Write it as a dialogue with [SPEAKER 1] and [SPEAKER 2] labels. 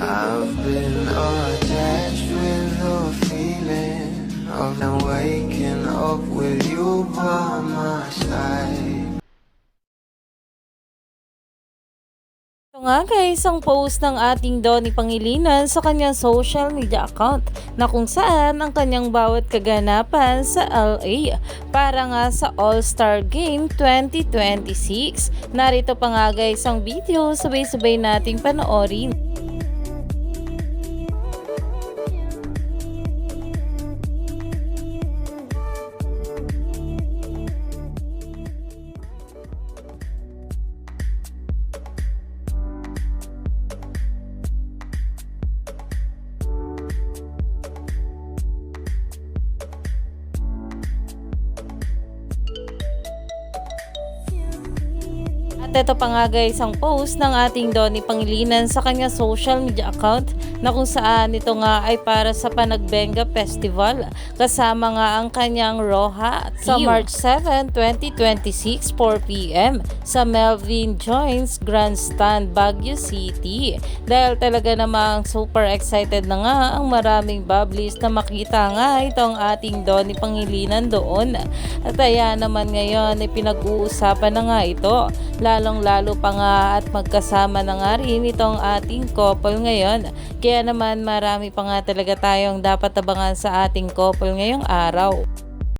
[SPEAKER 1] I've been attached with the feeling of now waking up with you by my side.
[SPEAKER 2] Ito nga guys, ang post ng ating Donnie Pangilinan sa kanyang social media account na kung saan ang kanyang bawat kaganapan sa LA para nga sa All-Star Game 2026. Narito pa nga guys ang video, sabay-sabay nating panoorin. At ito pa nga guys ang post ng ating Donnie Pangilinan sa kanyang social media account na kung saan ito nga ay para sa Panagbenga Festival kasama nga ang kanyang Roja sa March 7, 2026 4pm sa Melvin Joints Grandstand, Baguio City. Dahil talaga namang super excited na nga ang maraming bubblies na makita nga itong ating Donnie Pangilinan doon. At ayan naman ngayon ay pinag-uusapan na nga ito, lalong-lalo pa nga at magkasama na nga rin itong ating couple ngayon. Kaya naman marami pa nga talaga tayong dapat abangan sa ating couple ngayong araw.